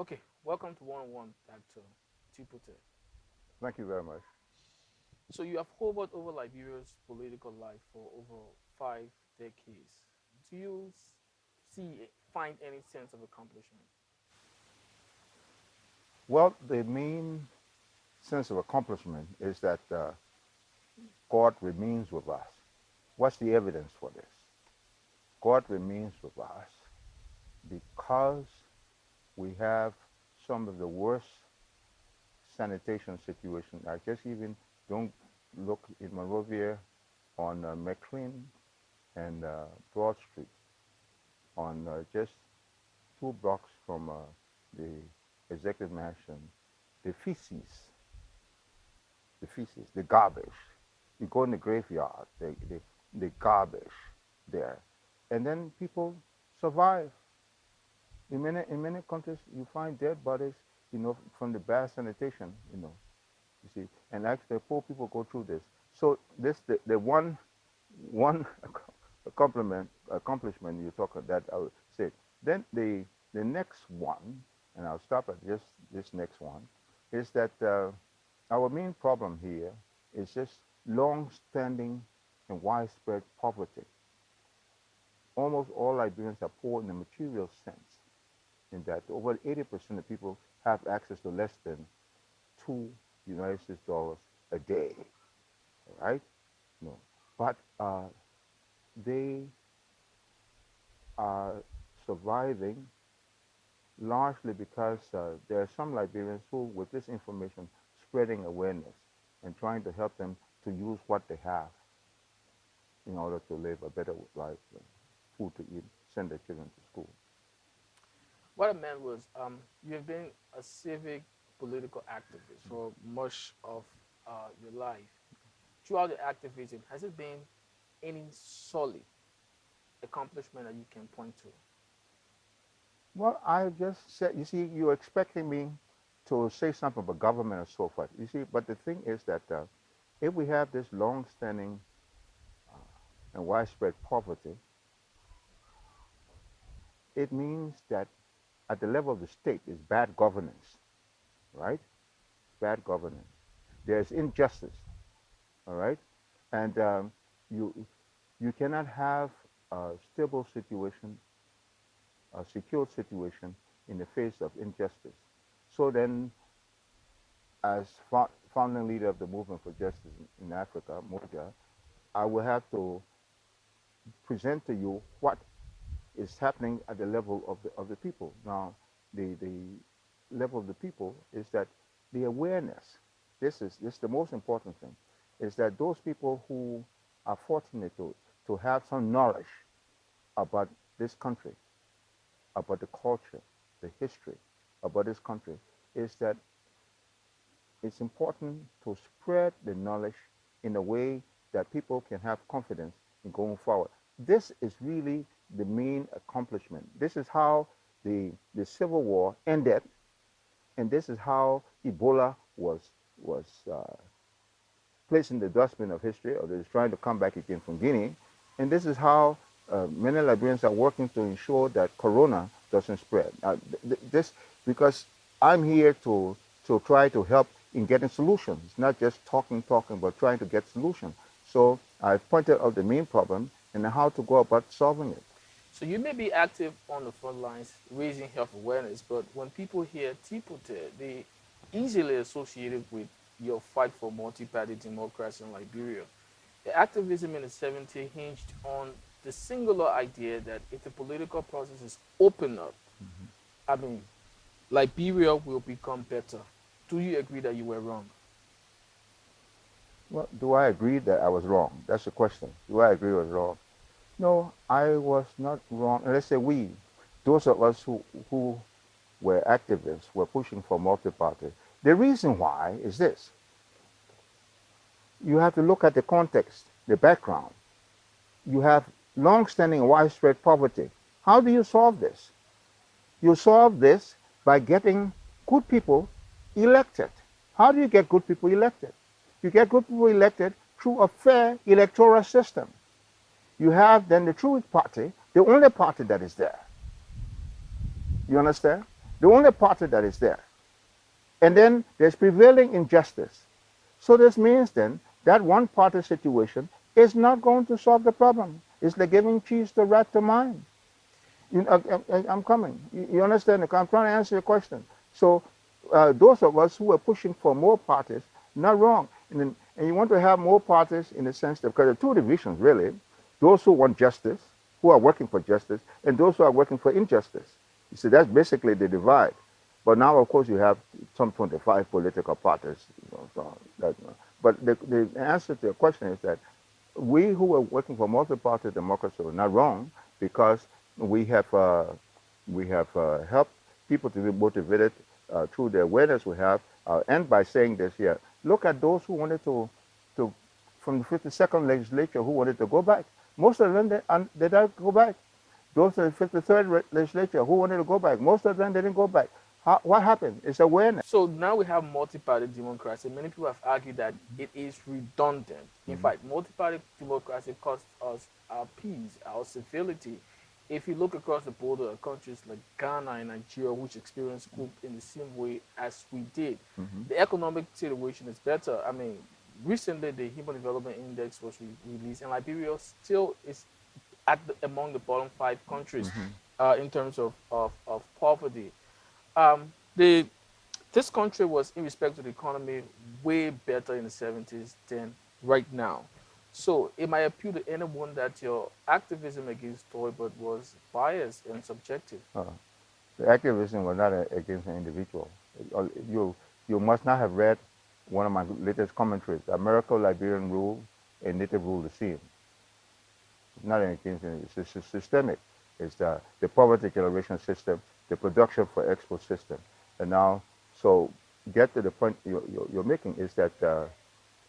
Okay, welcome to One on One, Dr. Tipoteh. Thank you very much. So you have hovered over Liberia's political life for over 5 decades. Do you find any sense of accomplishment? Well, the main sense of accomplishment is that God remains with us. What's the evidence for this? God remains with us because we have some of the worst sanitation situations. I just even don't look in Monrovia on McLean and Broad Street, on just 2 blocks from the executive mansion, the feces, the garbage. You go in the graveyard, the garbage there. And then people survive. In many countries, you find dead bodies, from the bad sanitation, you see. And actually, poor people go through this. So this, the one accomplishment you talk about that I would say. Then the next one, and I'll stop at just this next one, is that our main problem here is just long-standing and widespread poverty. Almost all Liberians are poor in the material sense, in that over 80% of people have access to less than $2 a day, right? No, but they are surviving largely because there are some Liberians who, with this information, spreading awareness and trying to help them to use what they have in order to live a better life, food to eat, send their children to school. What I meant was, you have been a civic political activist for much of your life. Throughout the activism, has it been any solid accomplishment that you can point to? Well, I just said, you see, you're expecting me to say something about government and so forth. You see, but the thing is that if we have this long-standing and widespread poverty, it means that at the level of the state is bad governance, right? Bad governance. There's injustice, all right? And you you cannot have a stable situation, a secure situation in the face of injustice. So then, as founding leader of the movement for justice in Africa, MOJA, I will have to present to you what is happening at the level of the people. Now, the level of the people is that the awareness, this is the most important thing, is that those people who are fortunate to have some knowledge about this country, about the culture, the history about this country, is that it's important to spread the knowledge in a way that people can have confidence in going forward. This is really the main accomplishment. This is how the Civil War ended, and this is how Ebola was placed in the dustbin of history, or is trying to come back again from Guinea. And this is how many Liberians are working to ensure that Corona doesn't spread. This because I'm here to try to help in getting solutions. It's not just talking, but trying to get solutions. So I pointed out the main problem and how to go about solving it. So you may be active on the front lines raising health awareness, but when people hear Tipoteh, they easily associate it with your fight for multi-party democracy in Liberia. The activism in the 70s hinged on the singular idea that if the political process is open up, I mean, Liberia will become better. Do you agree that you were wrong? Well, do I agree that I was wrong? That's the question. Do I agree I was wrong? No, I was not wrong. Let's say we, those of us who were activists, were pushing for multi-party. The reason why is this. You have to look at the context, the background. You have long-standing widespread poverty. How do you solve this? You solve this by getting good people elected. How do you get good people elected? You get good people elected through a fair electoral system. You have then the true party, the only party that is there. You understand? The only party that is there. And then there's prevailing injustice. So this means then that one party situation is not going to solve the problem. It's like giving cheese to rat to mine. I'm coming. You understand? I'm trying to answer your question. So those of us who are pushing for more parties, not wrong. And you want to have more parties in the sense that, because there are two divisions really, those who want justice, who are working for justice, and those who are working for injustice. You see, that's basically the divide. But now, of course, you have some 25 political parties. But the answer to your question is that we who are working for multi-party democracy are not wrong, because we have helped people to be motivated through the awareness we have, and by saying this here. Look at those who wanted to from the 52nd legislature who wanted to go back. Most of them they didn't go back. Those in the 53rd legislature who wanted to go back, most of them didn't go back. What happened? It's awareness. So now we have multi-party democracy. Many people have argued that it is redundant. In fact, multi-party democracy costs us our peace, our civility. If you look across the border, countries like Ghana and Nigeria, which experience coup in the same way as we did, the economic situation is better. I mean, recently the Human Development Index was released, and Liberia still is among the bottom 5 countries in terms of poverty. The this country was, in respect to the economy, way better in the 70s than right now. So it might appeal to anyone that your activism against Togba was biased and subjective. The activism was not against an individual. You must not have read one of my latest commentaries. America, Liberian rule, and native rule the same. It's not against it. It's systemic. It's the poverty generation system, the production for export system. And now, so get to the point you're making is that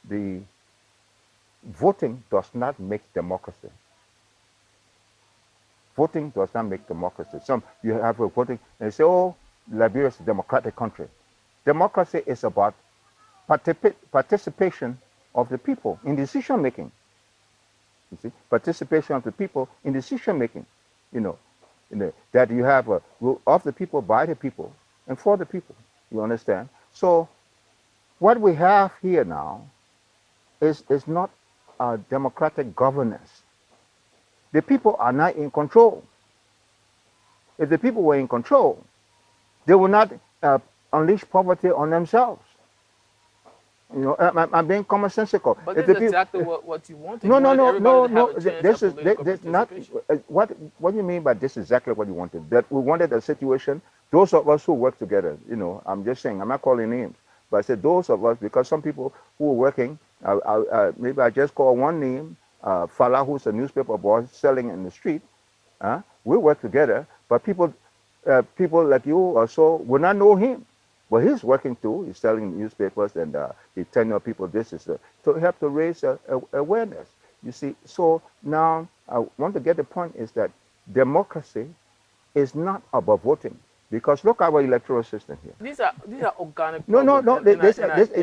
the voting does not make democracy. Voting does not make democracy. Some you have a voting and they say, "Oh, Liberia is a democratic country." Democracy is about participation of the people in decision making. You see, participation of the people in decision making. That you have a rule of the people, by the people, and for the people. You understand? So, what we have here now is not democratic governance. The people are not in control. If the people were in control, they would not unleash poverty on themselves. I'm being commonsensical. But this is exactly what you wanted. No. This not what do you mean by this is exactly what you wanted? That we wanted a situation. Those of us who work together, I'm just saying. I'm not calling names, but I said those of us, because some people who are working. Maybe I just call one name. Fala, who's a newspaper boy selling in the street. We work together, but people like you or so will not know him. But he's working too. He's selling newspapers, and he's telling people this is to help to raise awareness. You see, so now I want to get the point is that democracy is not about voting, because look at our electoral system here. These are organic. No.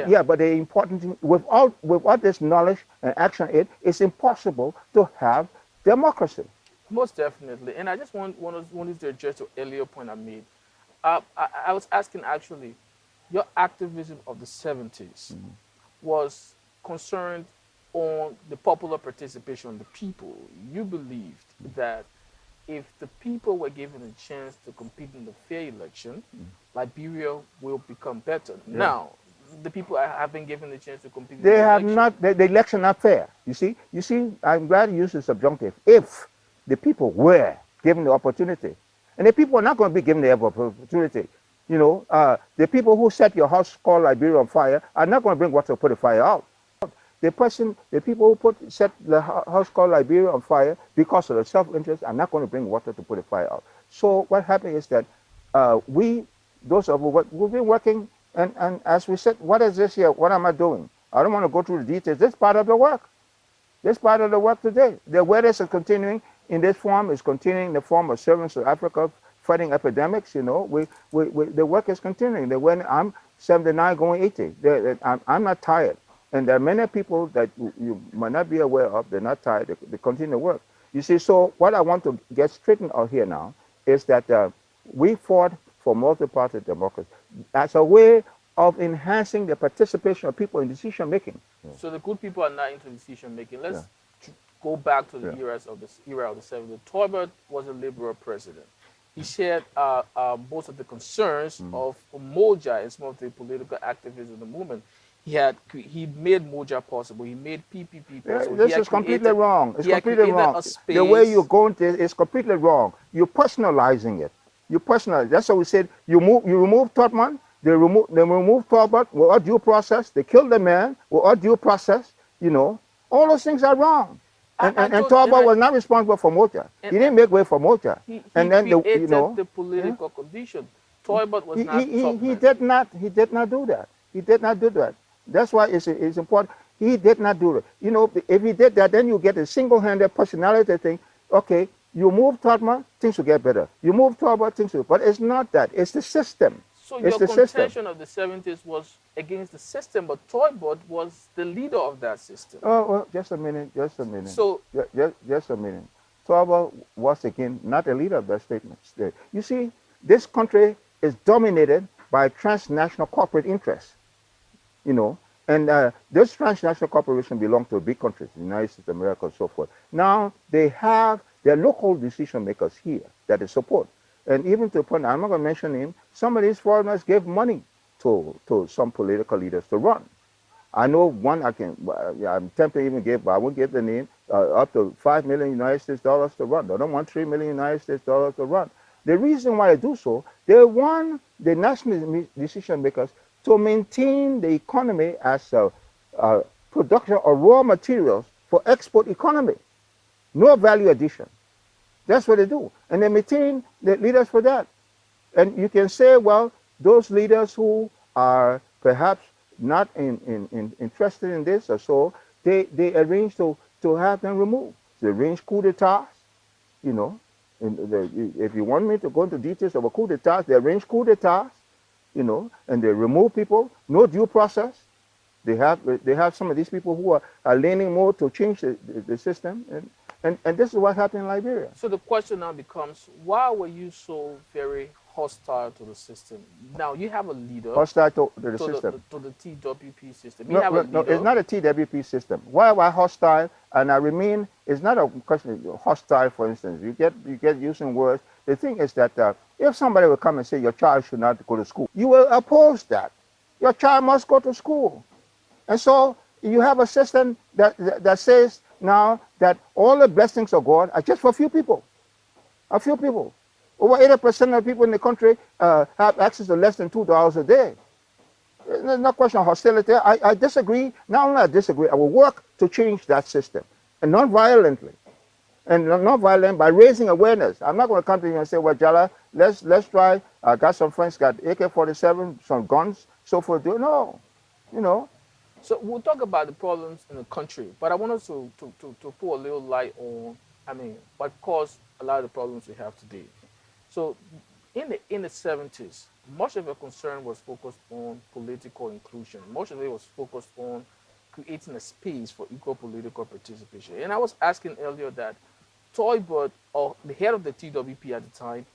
Yeah, but the important thing without this knowledge and action, it's impossible to have democracy. Most definitely, and I just wanted to address the earlier point I made. I was asking actually, your activism of the 70s was concerned on the popular participation of the people. You believed that if the people were given a chance to compete in the fair election, Liberia will become better. Yeah. Now, the people have been given the chance to compete. They have not. The election not fair. You see. I'm glad you use the subjunctive. If the people were given the opportunity. And the people are not going to be given the opportunity. The people who set your house called Liberia on fire are not going to bring water to put the fire out. The people who set the house called Liberia on fire because of the self-interest are not going to bring water to put the fire out. So what happened is that we've been working, and as we said, what is this here? What am I doing? I don't want to go through the details. This is part of the work. This part of the work today. The awareness is continuing. In this form, is continuing the form of servants of Africa fighting epidemics. The work is continuing. I'm 79 going 80. I'm not tired. And there are many people that you might not be aware of. They're not tired. They continue to work. You see, so what I want to get straightened out here now is that we fought for multi-party democracy as a way of enhancing the participation of people in decision making. So the good people are not into decision making. Yeah, Let's go back to the yeah. era of the 70s. Tolbert was a liberal president. He shared most of the concerns Mm. of Moja and some of the political activists in the movement. He made Moja possible. He made PPP Yeah, possible. this is completely wrong. It's He had completely created wrong. a The way you're space. going to is completely wrong. You're personalizing it. You personalize. That's why we said you remove Totman, they remove Tolbert without due process. They kill the man without due process. You know, all those things are wrong. I And told and Tolbert I was not responsible for Moja. and He didn't make way for Moja. he And then created the yeah, political condition. Tolbert was not he Tubman. did not do that. He did not do that. That's why it's important. He did not do it. You know, if he did that, then you get a single-handed personality thing. Okay, you move Totman, things will get better. You move Tolbert, things will. But it's not that. It's the system. So It's your the system. contention of the 70s was against the system, but Toybot was the leader of that system. Oh, well, just a minute. Just a minute. So Just a minute. Tolbert was again not a leader of that statement. You see, this country is dominated by transnational corporate interests. You know, and those transnational corporations belong to big countries, the United States of America, and so forth. Now they have their local decision makers here that they support, and even to the point I'm not going to mention him. Some of these foreigners gave money to some political leaders to run. I know one I can. I'm tempted to even give, but I won't give the name. Up to $5 million United States dollars to run. They don't want $3 million United States dollars to run. The reason why they do so, they want the national decision makers to maintain the economy as a production of raw materials for export economy. No value addition. That's what they do, and they maintain the leaders for that. And you can say, well, those leaders who are perhaps not interested in this or so, they arrange to have them removed. They arrange coup d'etats, you know. If you want me to go into details of a coup d'etat, they arrange coup d'etats, you know, and they remove people, no due process. They have some of these people who are leaning more to change the system, and this is what happened in Liberia. so the question now becomes, why were you so very hostile to the system? Now you have a leader Hostile to the system. to the TWP system. You No, have a no, leader. it's not a TWP system. Why am I hostile? And I remain. It's not a question of hostile. For instance, you get using words. The thing is that if somebody will come and say your child should not go to school, you will oppose that. Your child must go to school, and so you have a system that says now that all the blessings of God are just for a few people. A few people. Over 80% of people in the country have access to less than $2 a day. There's no question of hostility. I disagree. Not only I disagree, I will work to change that system, and non-violently, and non-violent by raising awareness. I'm not going to come to you and say, well, Jala, let's try. I got some friends got AK-47, some guns, so forth. No, you know. So we'll talk about the problems in the country, but I want us to put a little light on, what caused a lot of the problems we have today. So in the 70s, much of your concern was focused on political inclusion. Much of it was focused on creating a space for equal political participation. And I was asking earlier that Toybert, or the head of the TWP at the time,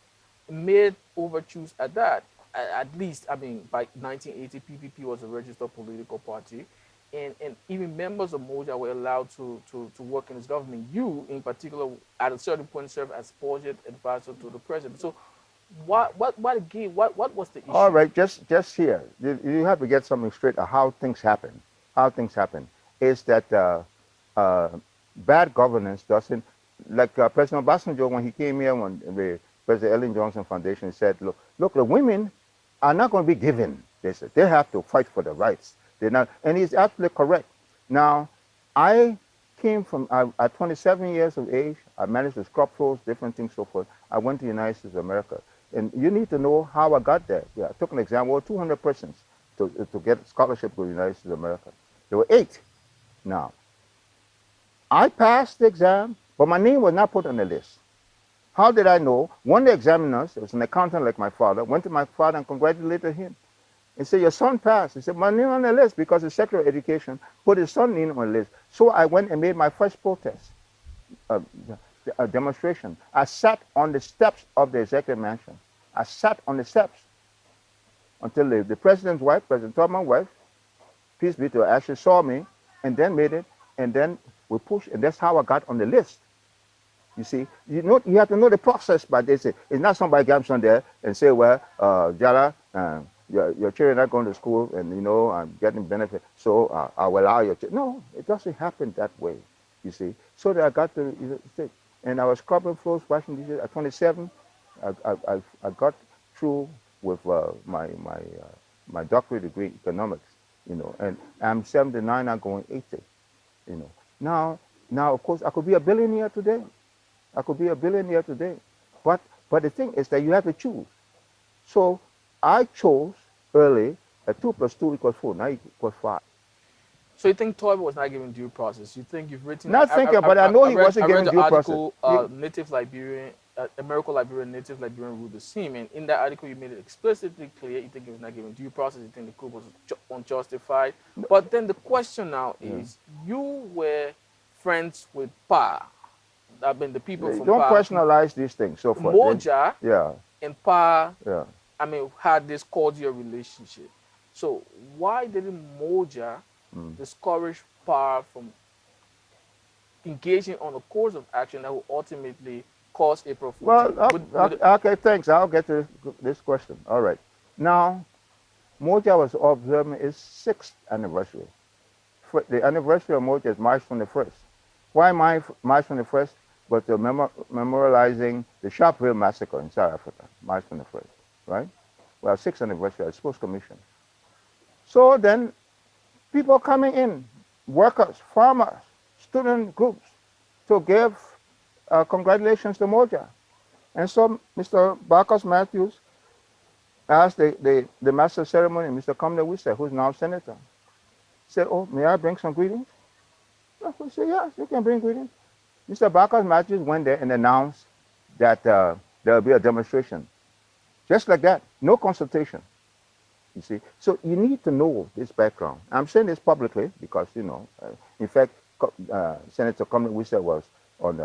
made overtures at that. At least, by 1980, PPP was a registered political party. And even members of Moja were allowed to work in his government. You, in particular, at a certain point, served as budget advisor to the president. So, what was the issue? All right, just here, you have to get something straight of how things happen. How things happen is that bad governance doesn't, like President Obasanjo, when he came here, when the President Ellen Johnson Foundation said, look, the women are not going to be given. They said they have to fight for the rights. They're not, and he's absolutely correct. Now, I came from, at 27 years of age, I managed to scrub floors, different things, so forth. I went to the United States of America. And you need to know how I got there. Yeah, I took an exam, well, 200 persons to get a scholarship to the United States of America. There were 8 now. I passed the exam, but my name was not put on the list. How did I know? One of the examiners, it was an accountant like my father, went to my father and congratulated him. He said, your son passed. He said, my name on the list because the Secretary of Education put his son's name on the list. So I went and made my first protest, a demonstration. I sat on the steps of the executive mansion I sat on the steps until the president's wife, President Togba's wife, peace be to her, actually saw me and then made it, and then we pushed, and that's how I got on the list. You see, you have to know the process, but they say it's not somebody comes on there and say, well, Jala, your children are going to school and I'm getting benefit, so I will allow your children. No, it doesn't happen that way. You see, so that I got to state, and I was scrubbing floors, washing dishes at 27. I got through with my doctorate degree in economics, and I'm 79, I'm going 80. You know, now now of course I could be a billionaire today. I could be a billionaire today. But the thing is that you have to choose. So I chose early that 2 plus 2 equals 4, now equals 5. So you think Toivo was not given due process? You think you've written? Not thinking, but I know he wasn't I read given the due process. article, Native Liberian, American Liberian, Native Liberian rule the same, and in that article you made it explicitly clear you think he was not given due process. You think the coup was unjustified. But then the question now is, you were friends with Pa. I mean, the people from Don't Pa, personalize these things so far. Moja, Yeah, and Pa. yeah. I mean, had this cordial relationship. So why didn't Moja discourage Pa from engaging on a course of action that will ultimately cause April 14th? Well, okay, thanks. I'll get to this question. All right. Now, Moja was observing its 6th anniversary. The anniversary of Moja is March 21st. Why March 21st? But memorializing the Sharpeville massacre in South Africa, March 21st, right? Well, 6th anniversary, I suppose, commission. So then, people coming in, workers, farmers, student groups, to give congratulations to Moja. And so Mr. Barkas Matthews asked the master of ceremony, Mr. Kamla Wisa, who's now senator, said, oh, may I bring some greetings? We said, yes, you can bring greetings. Mr. Barkas Matthews went there and announced that there will be a demonstration. Just like that, no consultation. You see, so you need to know this background. I'm saying this publicly because, in fact, Senator Kamla Wisa was on,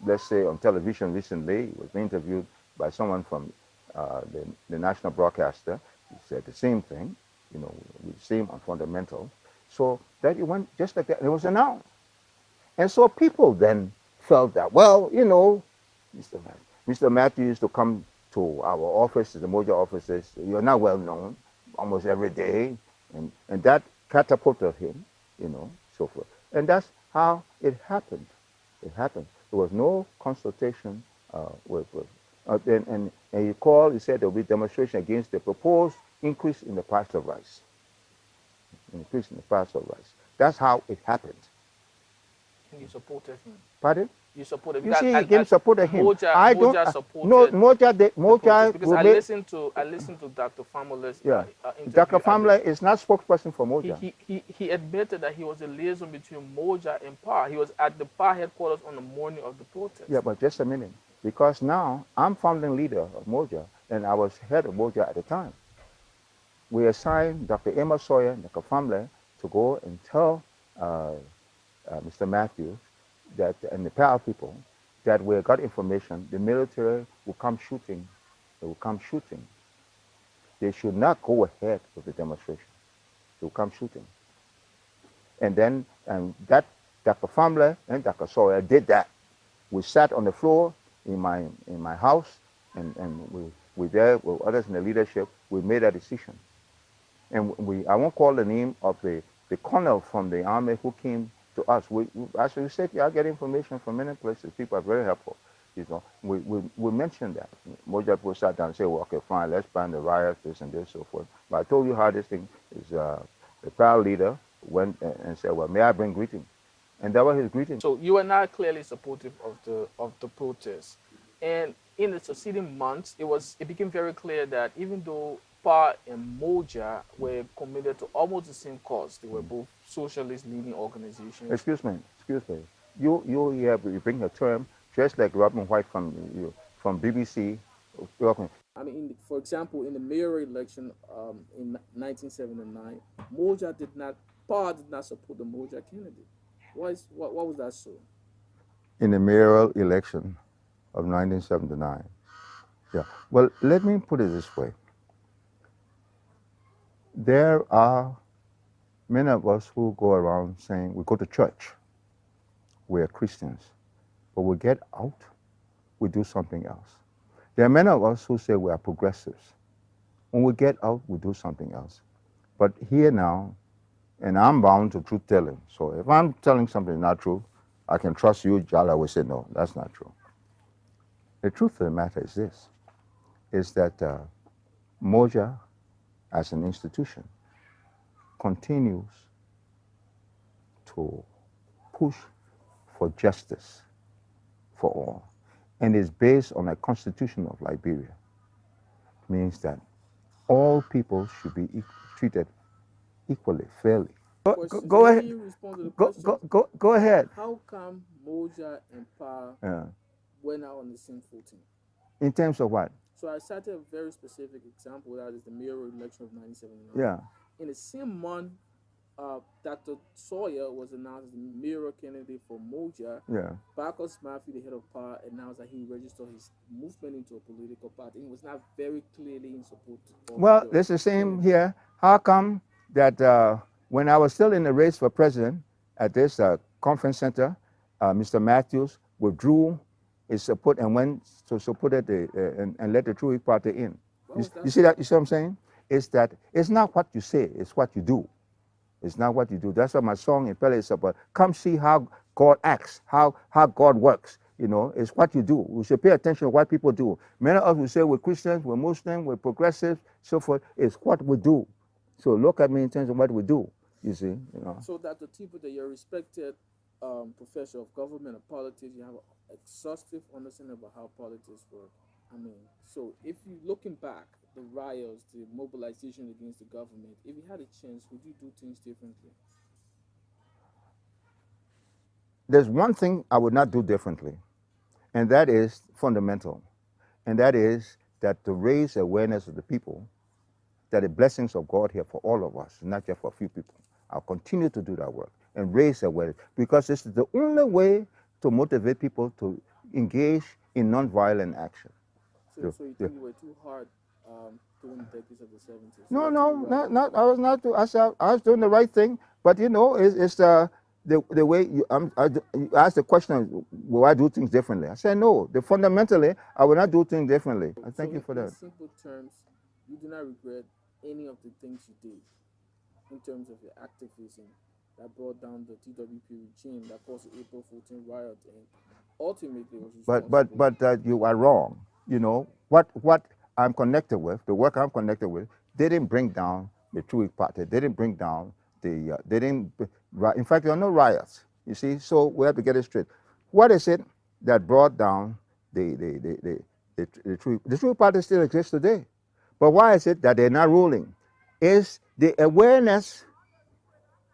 let's say, on television recently. He was interviewed by someone from the national broadcaster. He said the same thing, with the same fundamental. So that it went just like that. It was announced. And so people then felt that, well, Mr. Matthews used to come to our offices, the Moja offices. You're not well known almost every day. And that catapulted him, so forth. And that's how it happened. It happened. There was no consultation and he said there will be demonstration against the proposed increase in the price of rice. Increase in the price of rice. That's how it happened. And you supported him. Pardon? You supported him. You see, again, supported him. Moja supported. No, Moja. Because I listened to Dr. Famula's interview. Dr. Famula is not spokesperson for Moja. He admitted that he was a liaison between Moja and Pa. He was at the Pa headquarters on the morning of the protest. Yeah, but just a minute. Because now I'm founding leader of Moja, and I was head of Moja at the time. We assigned Dr. Emma Sawyer and Dr. Famula to go and tell Mr. Matthews that, and the power people, that we got information, the military will come shooting. They will come shooting. They should not go ahead with the demonstration. They will come shooting. And then that Dr. Famula and Dr. Sawyer did that. We sat on the floor in my house, and we there with others in the leadership. We made a decision. And I won't call the name of the colonel from the army who came to us. We actually said, I get information from many places. People are very helpful. We mentioned that. Moja people sat down and said, well, okay, fine, let's ban the riots, this and this, so forth. But I told you how this thing is. The proud leader went and said, well, may I bring greetings? And that was his greeting. So you were not clearly supportive of the protest. And in the succeeding months, it became very clear that even though Pa and Moja were committed to almost the same cause, they were both socialist leaning organizations. Excuse me. You bring a term just like Robin White from BBC. I mean, for example, in the mayoral election in 1979, Pa did not support the Moja candidate. What was that so? In the mayoral election of 1979, Yeah. Well, let me put it this way. There are many of us who go around saying we go to church, we're Christians, but we get out, we do something else. There are many of us who say we are progressives. When we get out, we do something else. But here now, and I'm bound to truth telling. So if I'm telling something not true, I can trust you, Jala will say, no, that's not true. The truth of the matter is this, is that Moja, as an institution, continues to push for justice for all, and is based on a constitution of Liberia. It means that all people should be treated equally, fairly. Questions. Go Let ahead. me respond to the questions. Go ahead. How come Moja and Pa Yeah. went out on the same footing? In terms of what? So I cited a very specific example, that is the mayoral election of 1979. Yeah. In the same month, Dr. Sawyer was announced as the mayoral candidate for Moja. Yeah. Barcos Murphy, the head of power, announced that he registered his movement into a political party. He was not very clearly in support of Well, the it's the same candidate. here. How come that when I was still in the race for president at this conference center, Mr. Matthews withdrew his support and went to support and let the True Party in. You see that? You see what I'm saying? It's that it's not what you say, it's what you do. It's not what you do. That's why my song in Pele is about come see how God acts, how God works. You know, it's what you do. We should pay attention to what people do. Many of us will say we're Christians, we're Muslims, we're progressives, so forth. It's what we do. So look at me in terms of what we do. You see, you know. So, Dr. Tipoteh, you're a respected professor of government and politics. You have an exhaustive understanding about how politics work. I mean, so if you looking back, the riots, the mobilization against the government, if you had a chance, would you do things differently? There's one thing I would not do differently, and that is fundamental, and that is that to raise awareness of the people that the blessings of God here for all of us, not just for a few people. I'll continue to do that work and raise awareness because this is the only way to motivate people to engage in nonviolent action. So you think you were too hard during the decades of the 70s? You No, were too no, radical? not. I was not. I was doing the right thing, but you know, it's the way you ask the question. Will I do things differently? I said no. Fundamentally, I will not do things differently. I thank So, you for in that. simple terms, you do not regret any of the things you did in terms of your activism that brought down the TWP regime that caused the April 14 riot and ultimately was responsible. But you are wrong. You know what I'm connected with, the work I'm connected with, they didn't bring down the True Party. They didn't bring down the. They didn't. In fact, there are no riots. You see, so we have to get it straight. What is it that brought down the True Party still exists today? But why is it that they're not ruling? Is the awareness,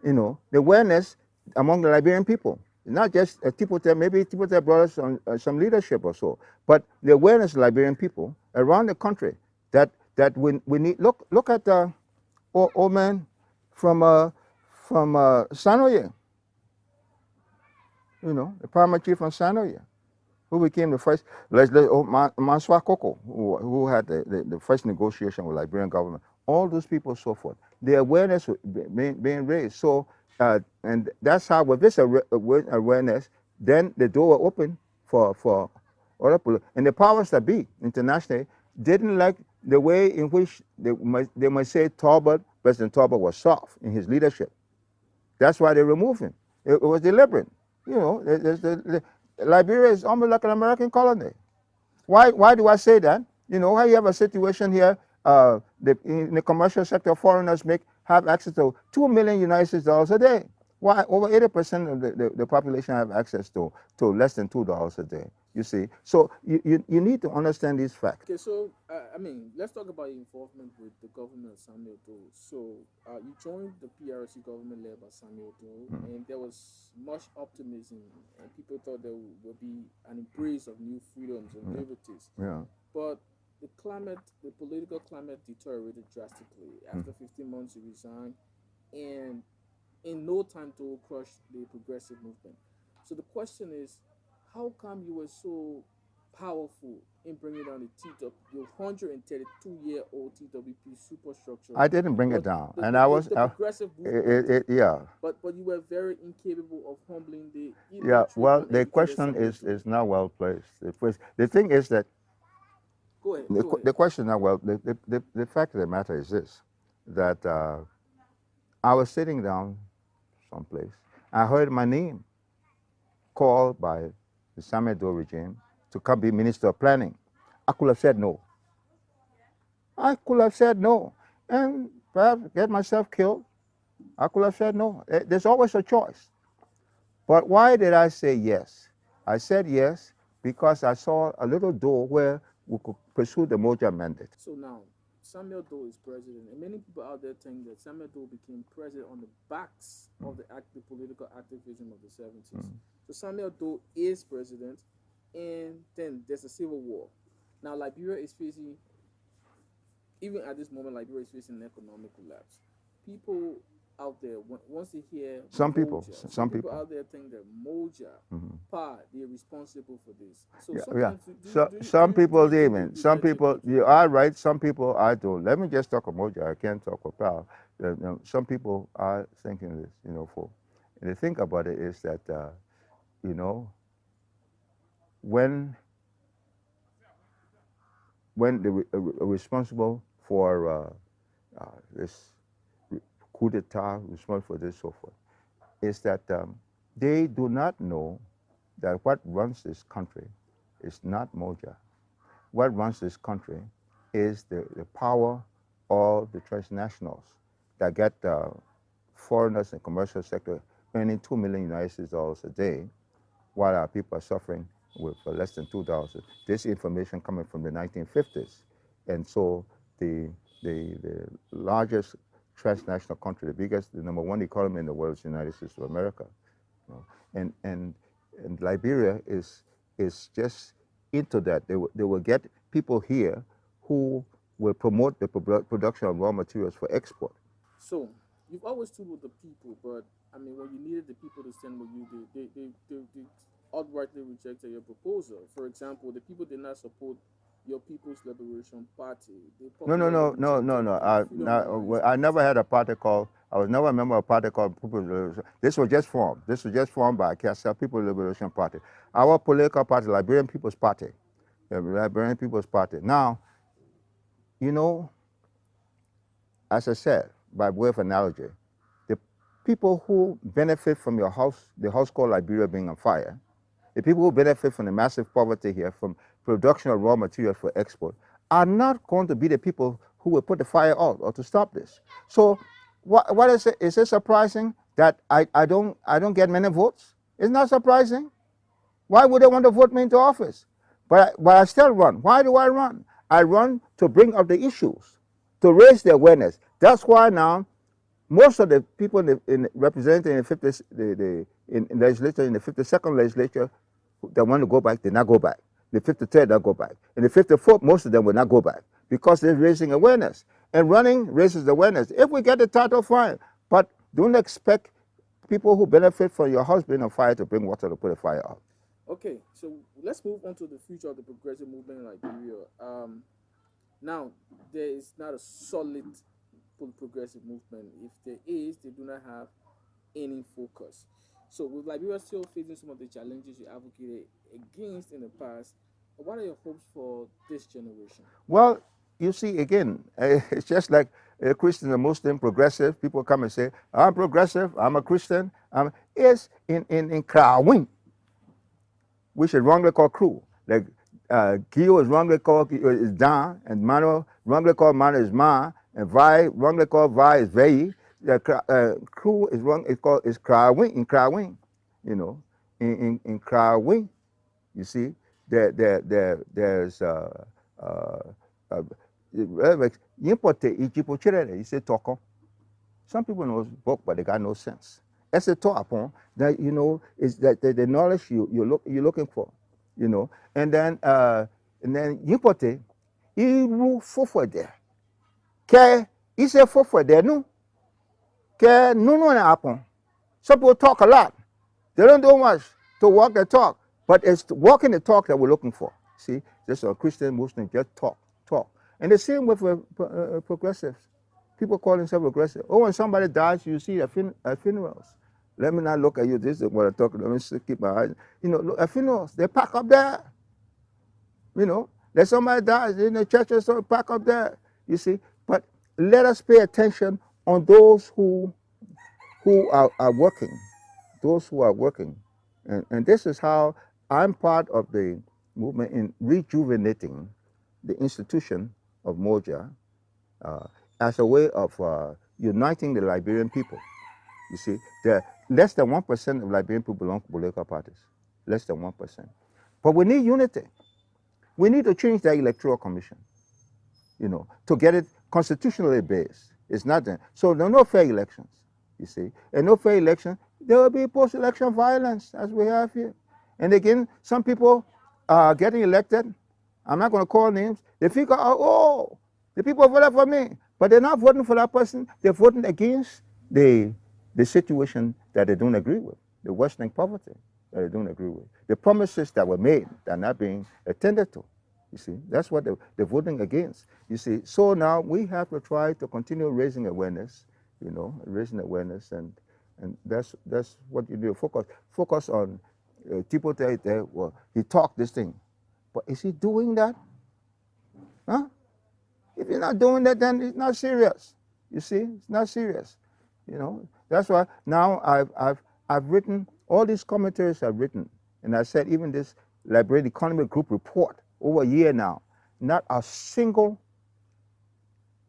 the awareness among the Liberian people. Not just Tipoteh, maybe Tipoteh brought us some leadership or so, but the awareness of Liberian people around the country that we need. Look at the old man from Sanoye, the paramount chief from Sanoye, who became the first, Mansour Koko, who had the first negotiation with Liberian government. All those people, so forth. The awareness being raised. So, and that's how, with this awareness, then the door will open for other people. And the powers that be internationally didn't like the way in which they might say President Togba was soft in his leadership. That's why they removed him. It was deliberate. Liberia is almost like an American colony. Why do I say that? Why you have a situation here, in the commercial sector, foreigners have access to 2 million United States dollars a day. Why over 80% of the population have access to less than $2 a day? You see, so you need to understand these facts. Okay, so I mean, let's talk about your involvement with the government of Samuel Doe. So you joined the PRC government led by Samuel Doe, and there was much optimism, and people thought there would be an embrace of new freedoms and liberties. Yeah. But the political climate deteriorated drastically. After 15 months, he resigned, and in no time to crush the progressive movement. So the question is, how come you were so powerful in bringing down the your 132-year-old TWP superstructure. I didn't bring it But down, and I was, the progressive movement, yeah, but you were very incapable of humbling the yeah. illiterate, Well, the uneducated question Samuel is Doe. not well placed. The thing is that Go ahead, the, go ahead. the question now, well, the fact of the matter is this, that I was sitting down someplace. I heard my name called by the Samuel Doe regime to come be Minister of Planning. I could have said no. I could have said no and perhaps get myself killed. I could have said no. There's always a choice. But why did I say yes? I said yes because I saw a little door where we could pursue the Moja mandate. So now, Samuel Doe is president, and many people out there think that Samuel Doe became president on the backs of the political activism of the 70s. So Samuel Doe is president, and then there's a civil war. Now Liberia is facing, even at this moment, Liberia is facing an economic collapse. People out there, once they hear Some people, Moja, some some people people. out there think that Moja, Pa, they're responsible for this. So Yeah, yeah. sometimes, Some do people you think even. we Some get too people, political? you are right. Some people I don't. Let me just talk about Moja. I can't talk about. Some people are thinking this. And the thing about it is that you know when they were responsible for this coup d'état, responsible for this so forth, is that they do not know that what runs this country is not Moja. What runs this country is the power of the transnationals that get foreigners in the commercial sector earning $2 million US a day, while our people are suffering with less than $2. This information coming from the 1950s. And so the, the largest transnational country, the biggest, the number one economy in the world is the United States of America. And, and Liberia is just into that. They will get people here who will promote the production of raw materials for export. So you've always stood with the people, but I mean, when you needed the people to stand with you, they outrightly rejected your proposal. For example, the people did not support your People's Liberation Party. They No, no, popularly no, no, no, rejected no. the Freedom Alliance I never Party. had a party called. I was never a member of a party called People's Liberation. This was just formed. This was just formed by KSL People's Liberation Party. Our political party, Liberian People's Party, the Liberian People's Party. Now, you know, as I said, by way of analogy, the people who benefit from the house called Liberia being on fire, the people who benefit from the massive poverty here, from production of raw materials for export, are not going to be the people who will put the fire out or to stop this. So, what is it? Is it surprising that I don't get many votes? It's not surprising. Why would they want to vote me into office? But I still run. Why do I run? I run to bring up the issues, to raise the awareness. That's why now most of the people represented in the 50, in legislature, in the 52nd legislature, that want to go back, they not go back. The 53rd, not go back. And the 54th, most of them will not go back because they're raising awareness. And running raises awareness. If we get the title, fine. But don't expect people who benefit from your house being on fire to bring water to put a fire out. Okay, so let's move on to the future of the progressive movement in Liberia. Now, there is not a solid progressive movement. If there is, they do not have any focus. So, with Liberia still facing some of the challenges you advocated against in the past, what are your hopes for this generation? Well, you see, again, it's just like a Christian, a Muslim, progressive. People come and say, I'm progressive, I'm a Christian. It's in Krawing, which is wrongly called crew. Like Gio is wrongly called is Dan, and Mano wrongly called Mano is Ma, and Vi wrongly called Vi is Vei. The crew is wrong. It's called is Krawing in Krawing, you know, in Krawing. You see, there's Yimpote Ichipochire. You say Toko. Some people know book, but they got no sense. That's a talk upon that, you know, is that the knowledge you're looking for, you know. And then Yimpote, Iru Fofo there. Ke is a Fofo there, no. Ke no happen. Some people talk a lot. They don't do much to walk the talk, but it's walking the talk that we're looking for. See, just a Christian, Muslim, just talk, talk. And the same with progressives. People call themselves progressive. Oh, when somebody dies, you see at funerals. Let me not look at you. This is what I talk. Let me just keep my eyes. Look at funerals. They pack up there. There's somebody dies in the church or so, pack up there. You see, but let us pay attention on those who are working, those who are working, and this is how I'm part of the movement in rejuvenating the institution of Moja as a way of uniting the Liberian people. You see, the less than 1% of Liberian people belong to political parties, less than 1%. But we need unity. We need to change the electoral commission, to get it constitutionally based. It's not there. So there are no fair elections, you see. And no fair election, there will be post-election violence as we have here. And again, some people are getting elected. I'm not going to call names. They figure out, oh, the people voted for me. But they're not voting for that person. They're voting against the situation that they don't agree with, the worsening poverty that they don't agree with. The promises that were made that are not being attended to. You see, that's what they're voting against. You see, so now we have to try to continue raising awareness, and that's what you do. Focus on Tipoteh there. Well, he talked this thing, but is he doing that? Huh? If he's not doing that, then it's not serious. You see, it's not serious. That's why now I've written all these commentaries I've written, and I said even this Liberian Economic Group report over a year now, not a single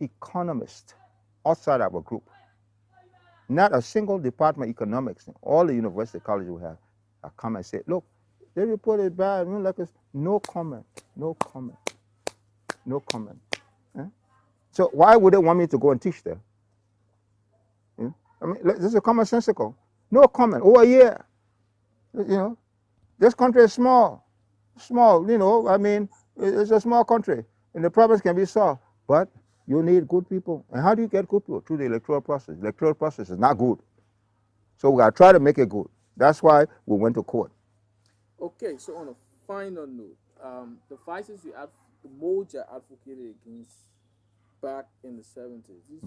economist outside our group, not a single department of economics in all the university colleges we have come and said, look, they report is bad. No comment, no comment, no comment. So why would they want me to go and teach there? I mean, this is commonsensical. No comment over a year. This country is small. I mean, it's a small country, and the problems can be solved. But you need good people. And how do you get good people? Through the electoral process. The electoral process is not good. So we got to try to make it good. That's why we went to court. Okay, so on a final note, the vices the Moja advocated against back in the 70s, these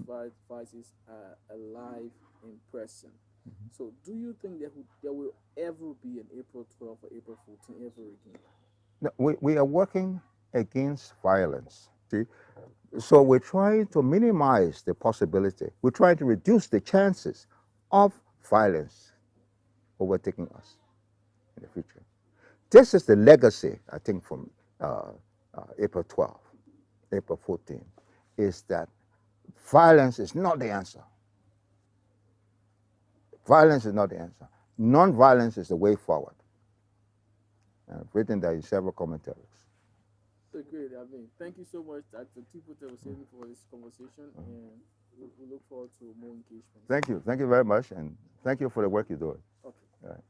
vices are alive in present. So do you think there will ever be an April 12th or April 14th ever again? No, we are working against violence. See? So we're trying to minimize the possibility. We're trying to reduce the chances of violence overtaking us in the future. This is the legacy, I think, from April 12th, April 14th, is that violence is not the answer. Violence is not the answer. Non-violence is the way forward. I've written that in several commentaries. Great. Thank you so much, Dr. Tipoteh, for this conversation, and we look forward to more engagement. Thank you. Thank you very much, and thank you for the work you're doing. Okay. All right.